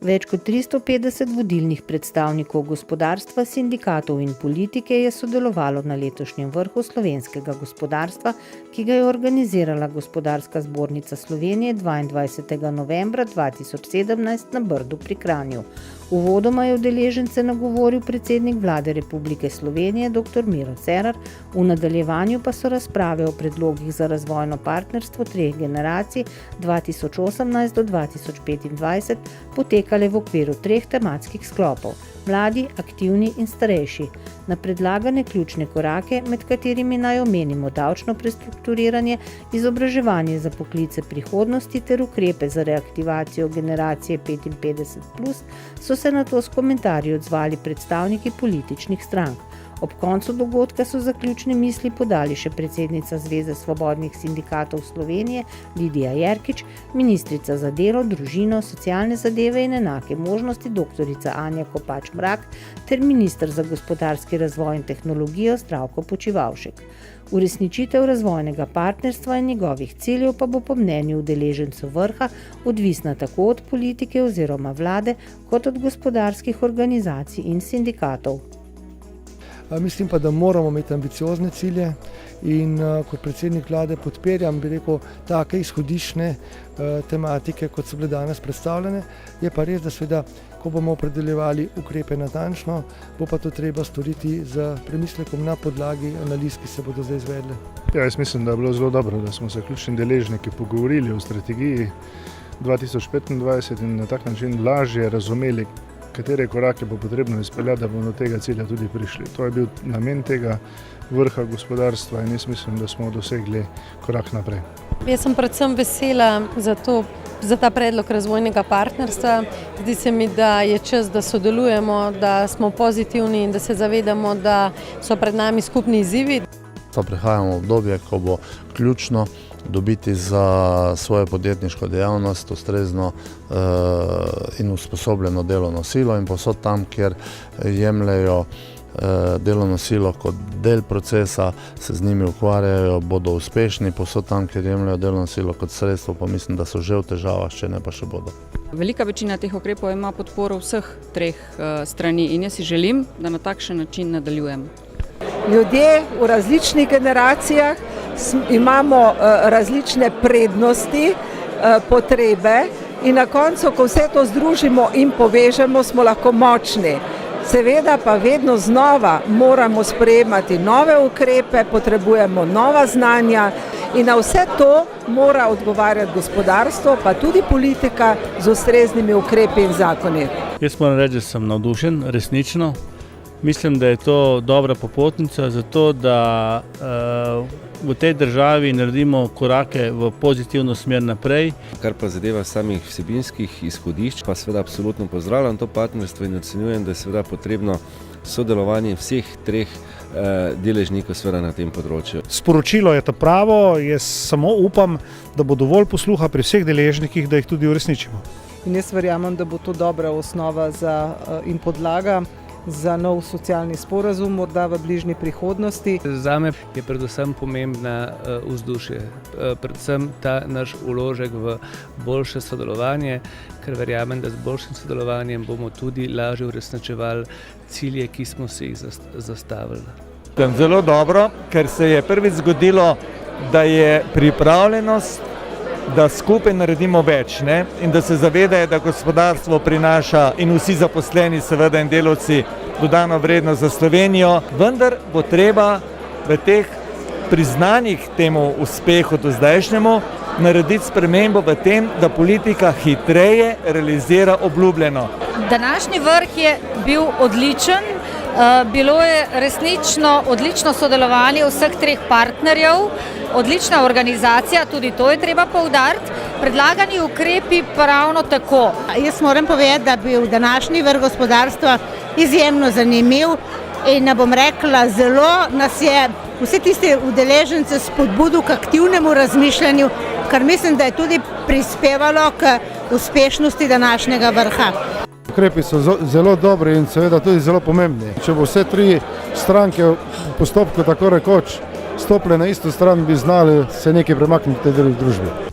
Več kot 350 vodilnih predstavnikov gospodarstva, sindikatov in politike je sodelovalo na letošnjem vrhu slovenskega gospodarstva, ki ga je organizirala Gospodarska zbornica Slovenije 22. novembra 2017 na Brdu pri Kranju. Uvodoma je udeležence nagovoril predsednik Vlade Republike Slovenije dr. Miro Cerar, v nadaljevanju pa so razprave o predlogih za razvojno partnerstvo treh generacij 2018 do 2025 potekale v okviru treh tematskih sklopov: mladi, aktivni in starejši. Na predlagane ključne korake, med katerimi naj omenimo davčno prestrukturiranje, izobraževanje za poklice prihodnosti ter ukrepe za reaktivacijo generacije 55+, so se nato s komentarji odzvali predstavniki političnih strank. Ob koncu dogodka so zaključne misli podali še predsednica Zveze svobodnih sindikatov Slovenije Lidija Jerkič, ministrica za delo, družino, socialne zadeve in enake možnosti dr. Anja Kopač Mrak ter minister za gospodarski razvoj in tehnologijo Zdravko Počivalšek. Uresničitev razvojnega partnerstva in njegovih ciljev pa bo po mnenju udeležencev vrha odvisna tako od politike oziroma vlade kot od gospodarskih organizacij in sindikatov. Mislim pa, da moramo imeti ambiciozne cilje in kot predsednik vlade podpirjam, take izhodišne tematike, kot so bile danes predstavljene. Je pa res, da seveda, ko bomo opredeljevali ukrepe natančno, bo pa to treba storiti z premislekom na podlagi analiz, ki se bodo zdaj izvedle. Ja, jaz mislim, da je bilo zelo dobro, da smo se ključni deležniki pogovorili o strategiji 2025 in na tak način lažje razumeli, katere korake bo potrebno izpeljati, da bomo do tega cilja tudi prišli. To je bil namen tega vrha gospodarstva in jaz mislim, da smo dosegli korak naprej. Jaz sem predvsem vesela za ta predlog razvojnega partnerstva. Zdi se mi, da je čas, da sodelujemo, da smo pozitivni in da se zavedamo, da so pred nami skupni izzivi. Prehajamo v obdobje, ko bo ključno dobiti za svojo podjetniško dejavnost ustrezno in usposobljeno delovno silo in povsod tam, kjer jemljejo delovno silo kot del procesa, se z njimi ukvarjajo, bodo uspešni, povsod tam, kjer jemljejo delovno silo kot sredstvo, pa mislim, da so že v težavah, če ne pa še bodo. Velika večina teh ukrepov ima podporo vseh treh strani in jaz si želim, da na takšen način nadaljujemo. Ljudje v različnih generacijah imamo različne prednosti, potrebe in na koncu, ko vse to združimo in povežemo, smo lahko močni. Seveda pa vedno znova moramo sprejemati nove ukrepe, potrebujemo nova znanja in na vse to mora odgovarjati gospodarstvo, pa tudi politika z ustreznimi ukrepi in zakoni. Jaz moram reči, da sem navdušen, resnično. Mislim, da je to dobra popotnica za to, da v tej državi naredimo korake v pozitivno smer naprej. Kar pa zadeva samih vsebinskih izhodišč, pa seveda absolutno pozdravljam to partnerstvo in ocenjujem, da je seveda potrebno sodelovanje vseh treh deležnikov seveda na tem področju. Sporočilo je to pravo, jaz samo upam, da bo dovolj posluha pri vseh deležnikih, da jih tudi uresničimo. In jaz verjamem, da bo to dobra osnova in podlaga za nov socialni sporazum, morda v bližnji prihodnosti. Zame je predvsem pomembna vzdušje, predvsem ta naš vložek v boljše sodelovanje, ker verjamem, da z boljšim sodelovanjem bomo tudi lažje uresničevali cilje, ki smo si jih zastavili. Zelo dobro, ker se je prvič zgodilo, da je pripravljenost, da skupaj naredimo več, in da se zavedajo, da gospodarstvo prinaša in vsi zaposleni seveda in delavci dodano vrednost za Slovenijo, vendar bo treba v teh priznanjih temu uspehu do zdajšnjemu narediti spremembo v tem, da politika hitreje realizira obljubljeno. Današnji vrh je bil odličen, bilo je resnično odlično sodelovanje vseh treh partnerjev, odlična organizacija, tudi to je treba poudariti, predlagani ukrepi pa ravno tako. Jaz moram povedati, da je bil današnji vrh gospodarstva izjemno zanimiv in bom rekla, zelo nas je vse tiste udeležence spodbudil k aktivnemu razmišljanju, kar mislim, da je tudi prispevalo k uspešnosti današnjega vrha. Ukrepi so zelo dobri in seveda tudi zelo pomembni. Če bo vse tri stranke v postopku tako rekoč stopile na isto stran, bi znali se nekaj premakniti v tej družbi.